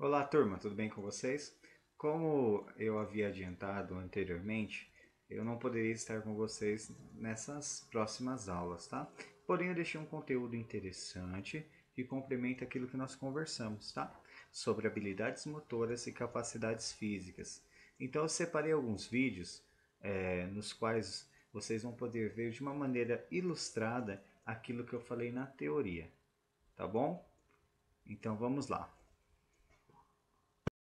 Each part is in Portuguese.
Olá, turma, tudo bem com vocês? Como eu havia adiantado anteriormente, eu não poderia estar com vocês nessas próximas aulas, tá? Porém, eu deixei um conteúdo interessante que complementa aquilo que nós conversamos, tá? Sobre habilidades motoras e capacidades físicas. Então, eu separei alguns vídeos nos quais vocês vão poder ver de uma maneira ilustrada aquilo que eu falei na teoria, tá bom? Então, vamos lá.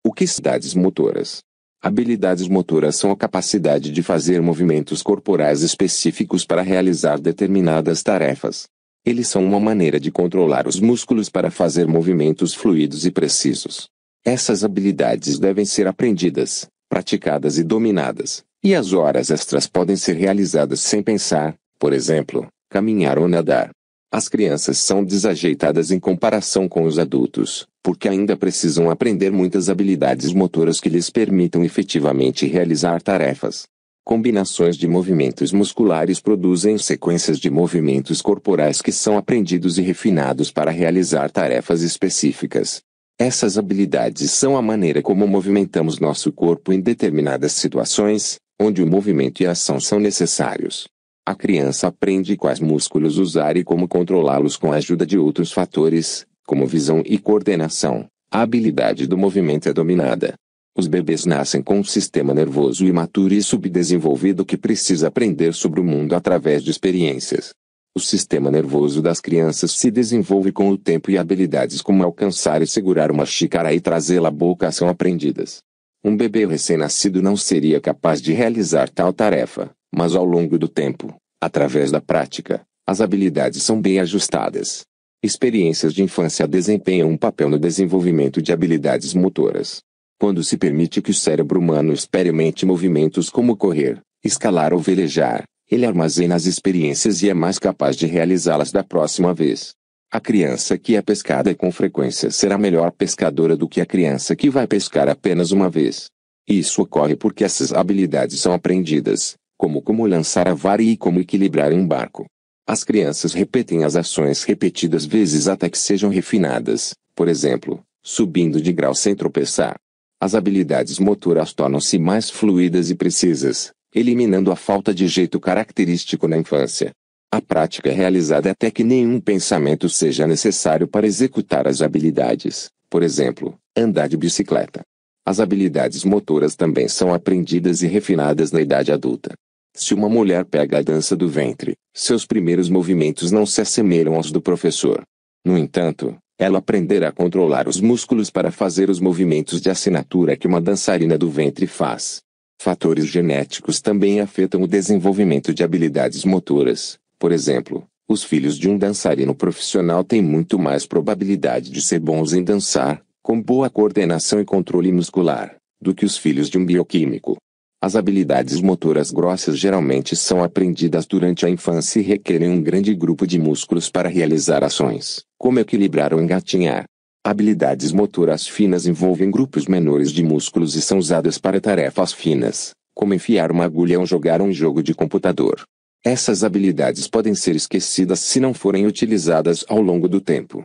O que são habilidades motoras? Habilidades motoras são a capacidade de fazer movimentos corporais específicos para realizar determinadas tarefas. Eles são uma maneira de controlar os músculos para fazer movimentos fluidos e precisos. Essas habilidades devem ser aprendidas, praticadas e dominadas, e as horas extras podem ser realizadas sem pensar, por exemplo, caminhar ou nadar. As crianças são desajeitadas em comparação com os adultos, porque ainda precisam aprender muitas habilidades motoras que lhes permitam efetivamente realizar tarefas. Combinações de movimentos musculares produzem sequências de movimentos corporais que são aprendidos e refinados para realizar tarefas específicas. Essas habilidades são a maneira como movimentamos nosso corpo em determinadas situações, onde o movimento e a ação são necessários. A criança aprende quais músculos usar e como controlá-los com a ajuda de outros fatores, como visão e coordenação. A habilidade do movimento é dominada. Os bebês nascem com um sistema nervoso imaturo e subdesenvolvido que precisa aprender sobre o mundo através de experiências. O sistema nervoso das crianças se desenvolve com o tempo e habilidades como alcançar e segurar uma xícara e trazê-la à boca são aprendidas. Um bebê recém-nascido não seria capaz de realizar tal tarefa, mas ao longo do tempo, através da prática, as habilidades são bem ajustadas. Experiências de infância desempenham um papel no desenvolvimento de habilidades motoras. Quando se permite que o cérebro humano experimente movimentos como correr, escalar ou velejar, ele armazena as experiências e é mais capaz de realizá-las da próxima vez. A criança que é pescada com frequência será melhor pescadora do que a criança que vai pescar apenas uma vez. Isso ocorre porque essas habilidades são aprendidas, como lançar a vara e como equilibrar um barco. As crianças repetem as ações repetidas vezes até que sejam refinadas, por exemplo, subindo de grau sem tropeçar. As habilidades motoras tornam-se mais fluidas e precisas, eliminando a falta de jeito característico na infância. A prática é realizada até que nenhum pensamento seja necessário para executar as habilidades, por exemplo, andar de bicicleta. As habilidades motoras também são aprendidas e refinadas na idade adulta. Se uma mulher pega a dança do ventre, seus primeiros movimentos não se assemelham aos do professor. No entanto, ela aprenderá a controlar os músculos para fazer os movimentos de assinatura que uma dançarina do ventre faz. Fatores genéticos também afetam o desenvolvimento de habilidades motoras. Por exemplo, os filhos de um dançarino profissional têm muito mais probabilidade de ser bons em dançar, com boa coordenação e controle muscular, do que os filhos de um bioquímico. As habilidades motoras grossas geralmente são aprendidas durante a infância e requerem um grande grupo de músculos para realizar ações, como equilibrar ou engatinhar. Habilidades motoras finas envolvem grupos menores de músculos e são usadas para tarefas finas, como enfiar uma agulha ou jogar um jogo de computador. Essas habilidades podem ser esquecidas se não forem utilizadas ao longo do tempo.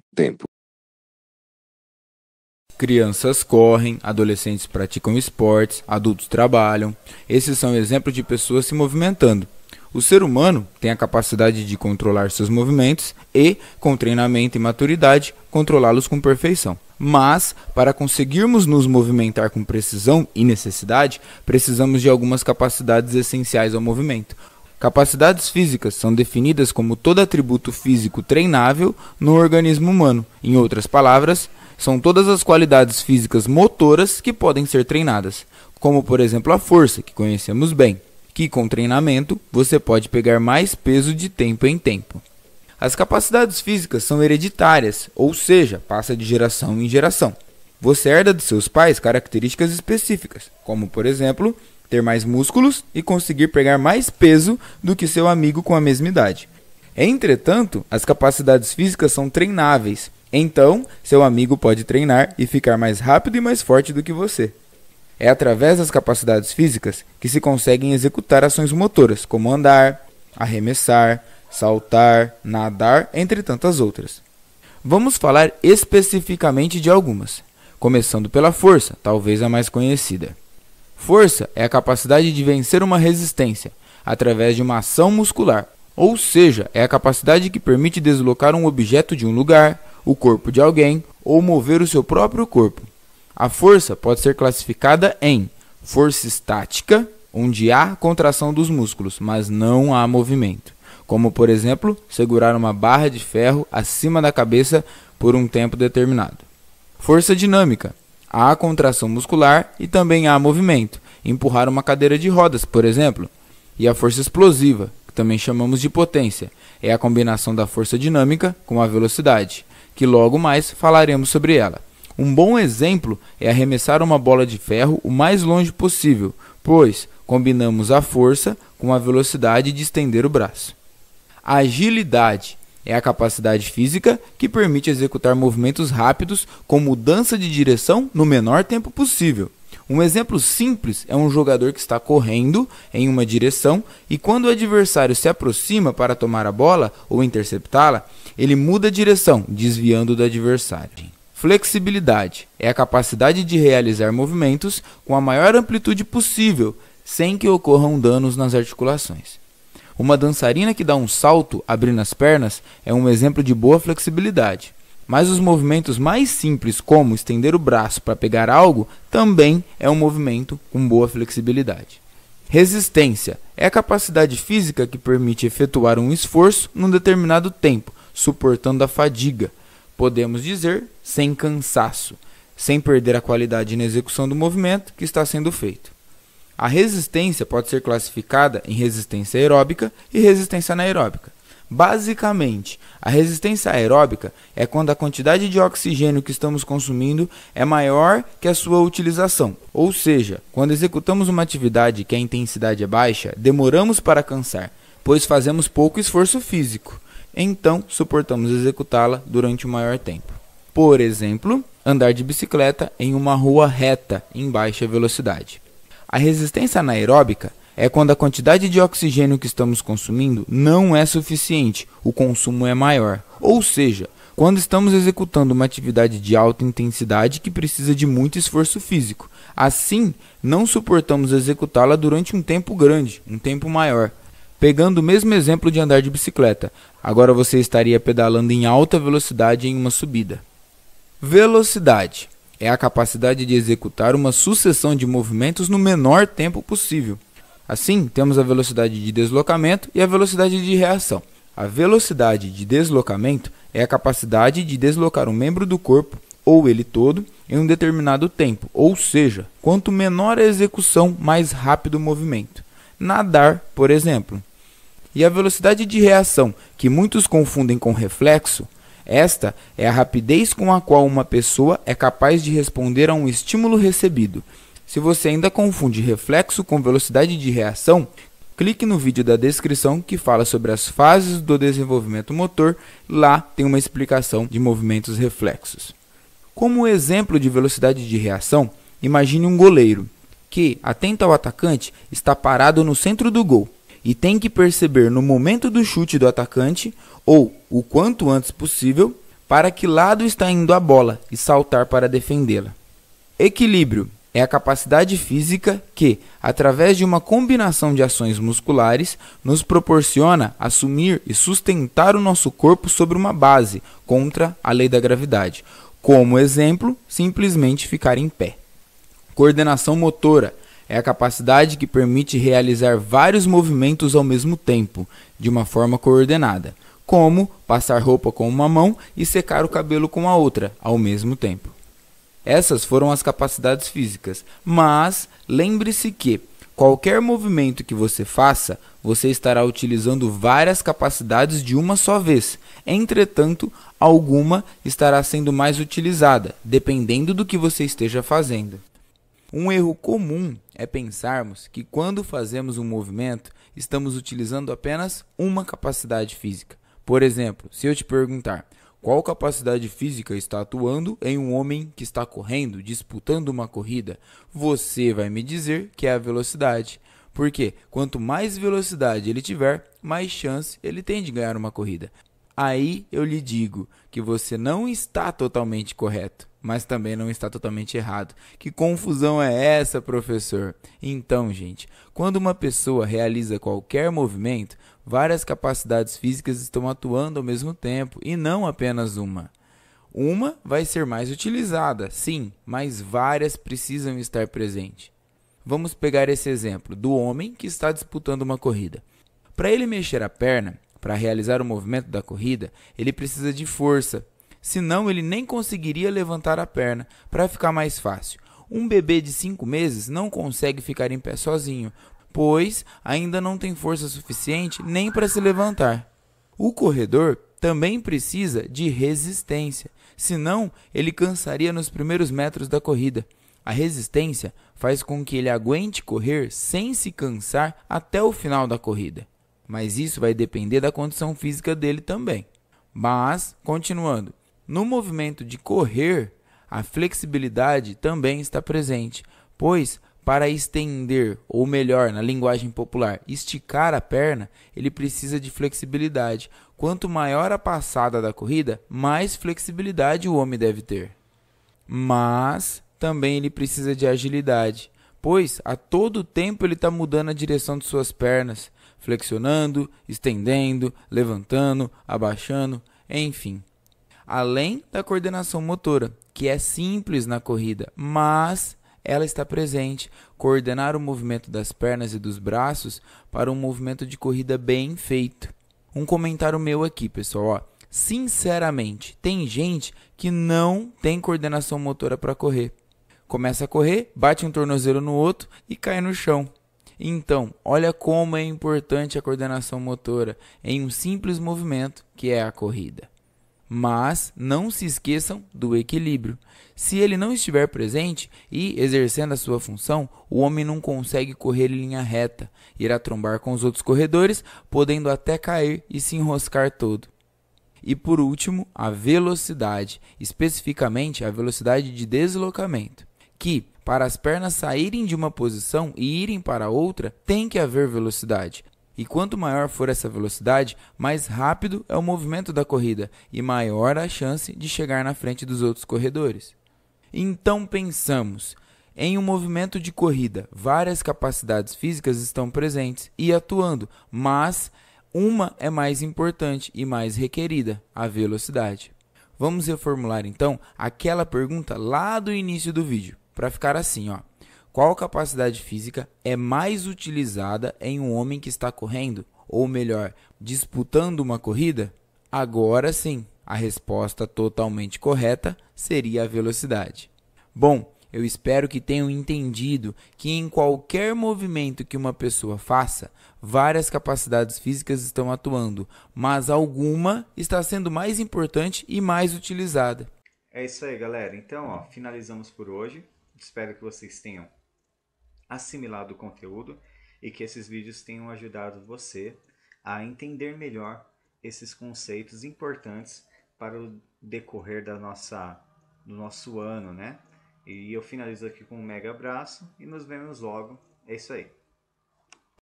Crianças correm, adolescentes praticam esportes, adultos trabalham. Esses são exemplos de pessoas se movimentando. O ser humano tem a capacidade de controlar seus movimentos e, com treinamento e maturidade, controlá-los com perfeição. Mas, para conseguirmos nos movimentar com precisão e necessidade, precisamos de algumas capacidades essenciais ao movimento. Capacidades físicas são definidas como todo atributo físico treinável no organismo humano. Em outras palavras, são todas as qualidades físicas motoras que podem ser treinadas, como por exemplo a força, que conhecemos bem, que com treinamento você pode pegar mais peso de tempo em tempo. As capacidades físicas são hereditárias, ou seja, passa de geração em geração. Você herda de seus pais características específicas, como por exemplo, ter mais músculos e conseguir pegar mais peso do que seu amigo com a mesma idade. Entretanto, as capacidades físicas são treináveis. Então, seu amigo pode treinar e ficar mais rápido e mais forte do que você. É através das capacidades físicas que se conseguem executar ações motoras, como andar, arremessar, saltar, nadar, entre tantas outras. Vamos falar especificamente de algumas. começando pela força, talvez a mais conhecida. Força é a capacidade de vencer uma resistência através de uma ação muscular, ou seja, é a capacidade que permite deslocar um objeto de um lugar, o corpo de alguém ou mover o seu próprio corpo. A força pode ser classificada em força estática, onde há contração dos músculos, mas não há movimento, como por exemplo, segurar uma barra de ferro acima da cabeça por um tempo determinado. Força dinâmica, há contração muscular e também há movimento, empurrar uma cadeira de rodas, por exemplo. E a força explosiva, que também chamamos de potência, é a combinação da força dinâmica com a velocidade, que logo mais falaremos sobre ela. Um bom exemplo é arremessar uma bola de ferro o mais longe possível, pois combinamos a força com a velocidade de estender o braço. A agilidade é a capacidade física que permite executar movimentos rápidos com mudança de direção no menor tempo possível. Um exemplo simples é um jogador que está correndo em uma direção e quando o adversário se aproxima para tomar a bola ou interceptá-la, ele muda a direção, desviando do adversário. Flexibilidade é a capacidade de realizar movimentos com a maior amplitude possível, sem que ocorram danos nas articulações. Uma dançarina que dá um salto abrindo as pernas é um exemplo de boa flexibilidade. Mas os movimentos mais simples, como estender o braço para pegar algo, também é um movimento com boa flexibilidade. Resistência é a capacidade física que permite efetuar um esforço num determinado tempo, suportando a fadiga. Podemos dizer sem cansaço, sem perder a qualidade na execução do movimento que está sendo feito. A resistência pode ser classificada em resistência aeróbica e resistência anaeróbica. Basicamente, a resistência aeróbica é quando a quantidade de oxigênio que estamos consumindo é maior que a sua utilização. Ou seja, quando executamos uma atividade que a intensidade é baixa, demoramos para cansar, pois fazemos pouco esforço físico. Então, suportamos executá-la durante um maior tempo. Por exemplo, andar de bicicleta em uma rua reta em baixa velocidade. A resistência anaeróbica é quando a quantidade de oxigênio que estamos consumindo não é suficiente, o consumo é maior. Ou seja, quando estamos executando uma atividade de alta intensidade que precisa de muito esforço físico. Assim, não suportamos executá-la durante um tempo grande, um tempo maior. Pegando o mesmo exemplo de andar de bicicleta, agora você estaria pedalando em alta velocidade em uma subida. Velocidade é a capacidade de executar uma sucessão de movimentos no menor tempo possível. Assim, temos a velocidade de deslocamento e a velocidade de reação. A velocidade de deslocamento é a capacidade de deslocar um membro do corpo, ou ele todo, em um determinado tempo, ou seja, quanto menor a execução, mais rápido o movimento. Nadar, por exemplo. E a velocidade de reação, que muitos confundem com reflexo, esta é a rapidez com a qual uma pessoa é capaz de responder a um estímulo recebido. Se você ainda confunde reflexo com velocidade de reação, clique no vídeo da descrição que fala sobre as fases do desenvolvimento motor, lá tem uma explicação de movimentos reflexos. Como exemplo de velocidade de reação, imagine um goleiro que, atento ao atacante, está parado no centro do gol e tem que perceber no momento do chute do atacante, ou o quanto antes possível, para que lado está indo a bola e saltar para defendê-la. Equilíbrio é a capacidade física que, através de uma combinação de ações musculares, nos proporciona assumir e sustentar o nosso corpo sobre uma base contra a lei da gravidade. Como exemplo, simplesmente ficar em pé. Coordenação motora é a capacidade que permite realizar vários movimentos ao mesmo tempo, de uma forma coordenada, como passar roupa com uma mão e secar o cabelo com a outra, ao mesmo tempo. Essas foram as capacidades físicas, mas lembre-se que qualquer movimento que você faça, você estará utilizando várias capacidades de uma só vez. Entretanto, alguma estará sendo mais utilizada, dependendo do que você esteja fazendo. Um erro comum é pensarmos que quando fazemos um movimento, estamos utilizando apenas uma capacidade física. Por exemplo, se eu te perguntar: qual capacidade física está atuando em um homem que está correndo, disputando uma corrida? Você vai me dizer que é a velocidade. Porque quanto mais velocidade ele tiver, mais chance ele tem de ganhar uma corrida. Aí eu lhe digo que você não está totalmente correto, mas também não está totalmente errado. Que confusão é essa, professor? Então, gente, quando uma pessoa realiza qualquer movimento, várias capacidades físicas estão atuando ao mesmo tempo e não apenas uma. Uma vai ser mais utilizada, sim, mas várias precisam estar presentes. Vamos pegar esse exemplo do homem que está disputando uma corrida. Para ele mexer a perna, para realizar o movimento da corrida, ele precisa de força, senão ele nem conseguiria levantar a perna. Para ficar mais fácil, um bebê de 5 meses não consegue ficar em pé sozinho, pois ainda não tem força suficiente nem para se levantar. O corredor também precisa de resistência, senão ele cansaria nos primeiros metros da corrida. A resistência faz com que ele aguente correr sem se cansar até o final da corrida. Mas isso vai depender da condição física dele também. Mas, continuando, no movimento de correr, a flexibilidade também está presente, pois para estender, ou melhor, na linguagem popular, esticar a perna, ele precisa de flexibilidade. Quanto maior a passada da corrida, mais flexibilidade o homem deve ter. Mas também ele precisa de agilidade, pois a todo tempo ele está mudando a direção de suas pernas, flexionando, estendendo, levantando, abaixando, enfim. Além da coordenação motora, que é simples na corrida, mas ela está presente, coordenar o movimento das pernas e dos braços para um movimento de corrida bem feito. Um comentário meu aqui, pessoal, ó. Sinceramente, tem gente que não tem coordenação motora para correr. Começa a correr, bate um tornozelo no outro e cai no chão. Então, olha como é importante a coordenação motora em um simples movimento que é a corrida. Mas não se esqueçam do equilíbrio. Se ele não estiver presente e exercendo a sua função, o homem não consegue correr em linha reta, irá trombar com os outros corredores, podendo até cair e se enroscar todo. E por último, a velocidade, especificamente a velocidade de deslocamento, que para as pernas saírem de uma posição e irem para outra, tem que haver velocidade. E quanto maior for essa velocidade, mais rápido é o movimento da corrida e maior a chance de chegar na frente dos outros corredores. Então pensamos, em um movimento de corrida, várias capacidades físicas estão presentes e atuando, mas uma é mais importante e mais requerida, a velocidade. Vamos reformular então aquela pergunta lá do início do vídeo, para ficar assim, ó. Qual capacidade física é mais utilizada em um homem que está correndo? Ou melhor, disputando uma corrida? Agora sim, a resposta totalmente correta seria a velocidade. Bom, eu espero que tenham entendido que em qualquer movimento que uma pessoa faça, várias capacidades físicas estão atuando, mas alguma está sendo mais importante e mais utilizada. É isso aí, galera. Então, ó, finalizamos por hoje. Espero que vocês tenham assimilado o conteúdo e que esses vídeos tenham ajudado você a entender melhor esses conceitos importantes para o decorrer do nosso ano, né? E eu finalizo aqui com um mega abraço e nos vemos logo. É isso aí.